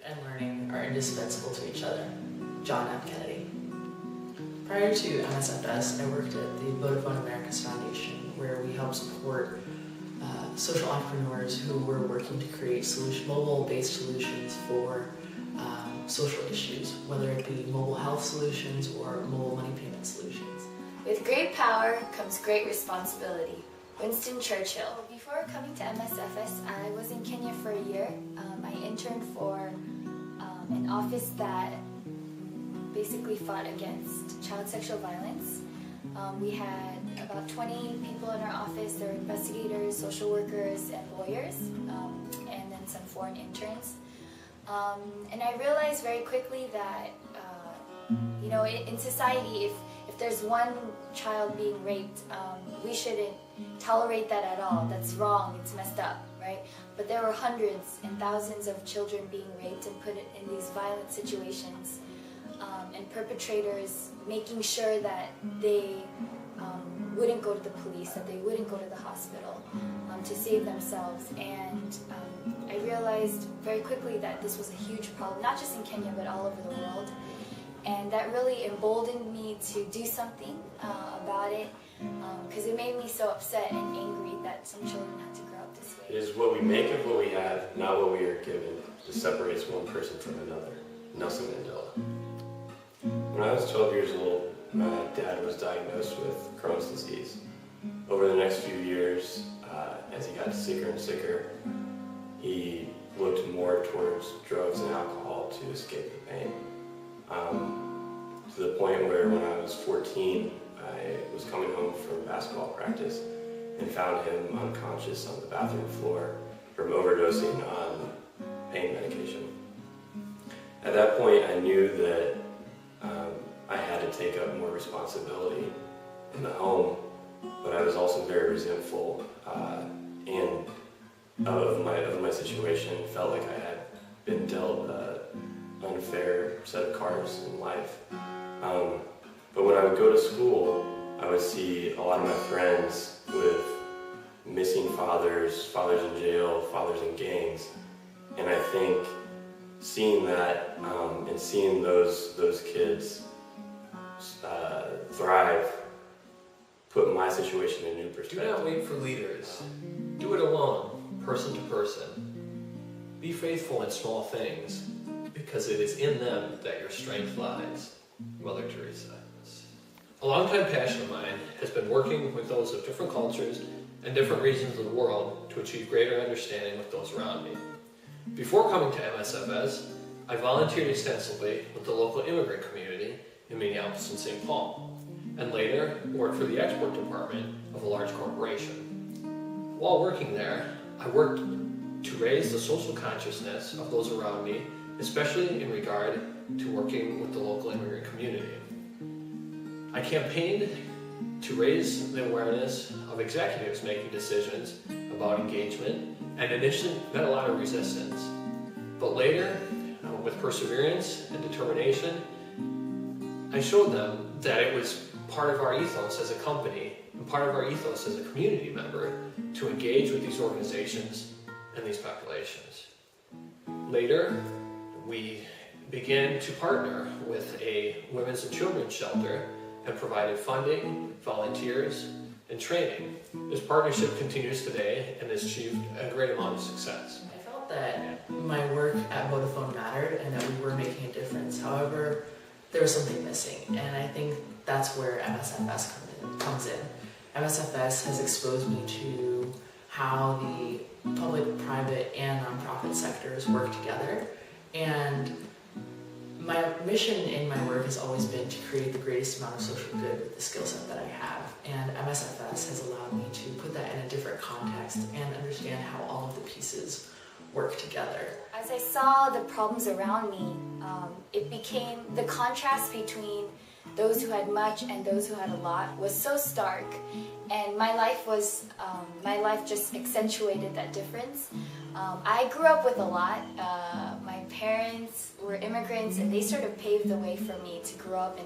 and learning are indispensable to each other. John F. Kennedy. Prior to MSFS, I worked at the Vodafone Americas Foundation, where we help support social entrepreneurs who were working to create mobile-based solutions for social issues, whether it be mobile health solutions or mobile money payment solutions. With great power comes great responsibility. Winston Churchill. Before coming to MSFS, I was in Kenya for a year. I interned for an office that basically fought against child sexual violence. We had about 20 people in our office. There were investigators, social workers, and lawyers, and then some foreign interns. And I realized very quickly that, in society, if there's one child being raped, we shouldn't tolerate that at all. That's wrong, it's messed up, right? But there were hundreds and thousands of children being raped and put in these violent situations, and perpetrators making sure that they wouldn't go to the police, that they wouldn't go to the hospital to save themselves. And I realized very quickly that this was a huge problem, not just in Kenya, but all over the world. And that really emboldened me to do something about it, because it made me so upset and angry that some children had to grow up this way. It is what we make of what we have, not what we are given, that separates one person from another. Nelson Mandela. When I was 12 years old, my dad was diagnosed with Crohn's disease. Over the next few years, as he got sicker and sicker, he looked more towards drugs and alcohol to escape the pain. To the point where when I was 14, I was coming home from basketball practice and found him unconscious on the bathroom floor from overdosing on pain medication. At that point, I knew that I had to take up more responsibility in the home, but I was also very resentful of my situation. Felt like I had been dealt an unfair set of cards in life. But when I would go to school, I would see a lot of my friends with missing fathers, fathers in jail, fathers in gangs, and I think seeing that and seeing those kids thrive put my situation in a new perspective. Do not wait for leaders. Do it alone, person to person. Be faithful in small things, because it is in them that your strength lies. Mother Teresa. A longtime passion of mine has been working with those of different cultures and different regions of the world to achieve greater understanding with those around me. Before coming to MSFS, I volunteered extensively with the local immigrant community in Minneapolis and St. Paul, and later worked for the export department of a large corporation. While working there, I worked to raise the social consciousness of those around me, especially in regard to working with the local immigrant community. I campaigned to raise the awareness of executives making decisions about engagement, and initially met a lot of resistance. But later, with perseverance and determination, I showed them that it was part of our ethos as a company and part of our ethos as a community member to engage with these organizations and these populations. Later, we began to partner with a women's and children's shelter and provided funding, volunteers, and training. This partnership continues today and has achieved a great amount of success. I felt that my work at Vodafone mattered and that we were making a difference. However, there was something missing, and I think that's where MSFS comes in. MSFS has exposed me to how the public, private, and nonprofit sectors work together, and my mission in my work has always been to create the greatest amount of social good with the skill set that I have, and MSFS has allowed me to put that in a different context and understand how all of the pieces work together. As I saw the problems around me, it became the contrast between those who had much and those who had a lot was so stark, and my life just accentuated that difference. I grew up with a lot. My parents were immigrants, and they sort of paved the way for me to grow up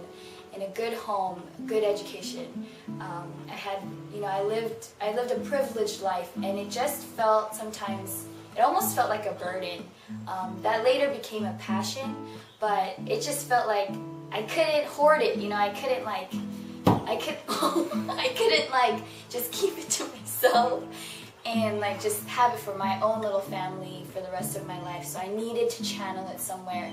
in a good home, good education. I lived a privileged life, and it just felt sometimes it almost felt like a burden. That later became a passion, but it just felt like I couldn't hoard it, I couldn't just keep it to myself and just have it for my own little family for the rest of my life. So I needed to channel it somewhere.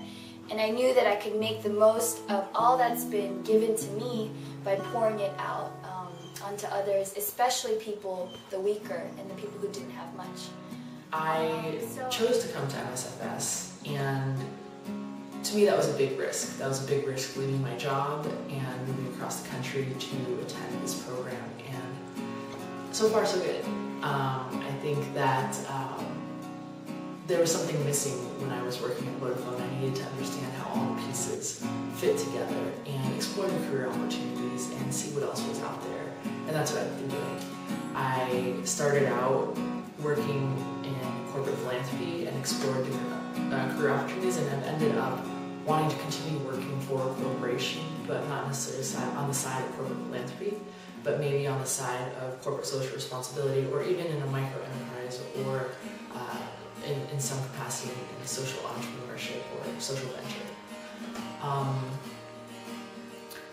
And I knew that I could make the most of all that's been given to me by pouring it out onto others, especially people, the weaker, and the people who didn't have much. I chose to come to MSFS, and to me that was a big risk. That was a big risk leaving my job and moving across the country to attend this program, and so far so good. I think that there was something missing when I was working at Vodafone. I needed to understand how all the pieces fit together and explore the career opportunities and see what else was out there. And that's what I've been doing. I started out working in corporate philanthropy and explored different career opportunities, and I've ended up wanting to continue working for a corporation, but not necessarily on the side of corporate philanthropy, but maybe on the side of corporate social responsibility, or even in a micro enterprise, or in some capacity in social entrepreneurship or social venture.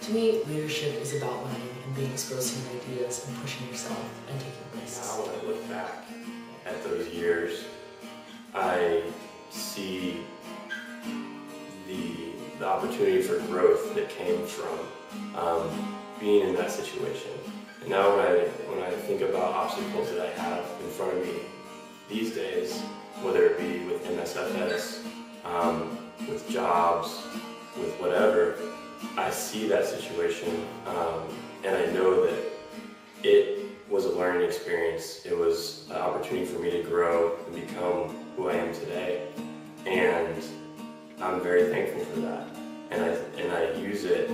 To me, leadership is about learning and being exposed to new ideas and pushing yourself and taking risks. Now when I look back at those years, I see the opportunity for growth that came from being in that situation. And now when I think about obstacles that I have in front of me these days, whether it be with MSFS, with jobs, with whatever, I see that situation, and I know that it was a learning experience. It was an opportunity for me to grow and become who I am today, and I'm very thankful for that. And I use it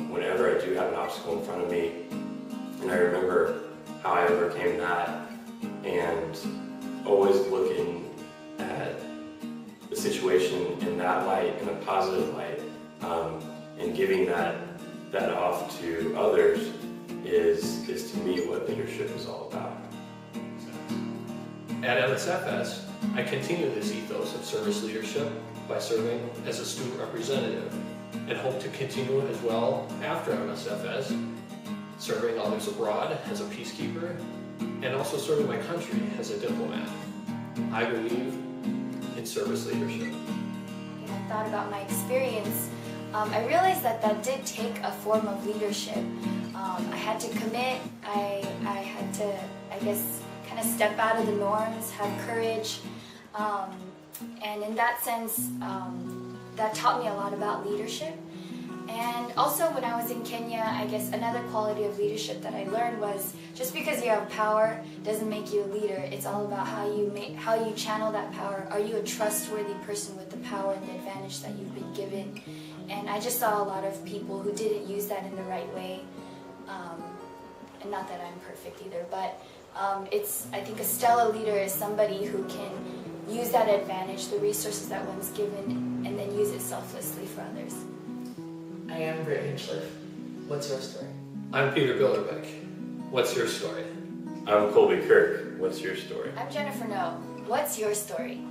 whenever I do have an obstacle in front of me, and I remember how I overcame that, and always looking at the situation in that light, in a positive light, and giving that off to others is to me what leadership is all about. At MSFS, I continue this ethos of service leadership by serving as a student representative, and hope to continue it as well after MSFS, serving others abroad as a peacekeeper, and also serving my country as a diplomat. I believe in service leadership. And I thought about my experience. I realized that did take a form of leadership. I had to commit. I had to, I guess, kind of step out of the norms, have courage. And in that sense, that taught me a lot about leadership. And also when I was in Kenya, I guess another quality of leadership that I learned was just because you have power doesn't make you a leader. It's all about how you channel that power. Are you a trustworthy person with the power and the advantage that you've been given? And I just saw a lot of people who didn't use that in the right way. And not that I'm perfect either, but I think a stellar leader is somebody who can use that advantage, the resources that one's given, and then use it selflessly for others. I am Britt Hinchliff. What's your story? I'm Peter Bilderbeck. What's your story? I'm Colby Kirk. What's your story? I'm Jennifer No. What's your story?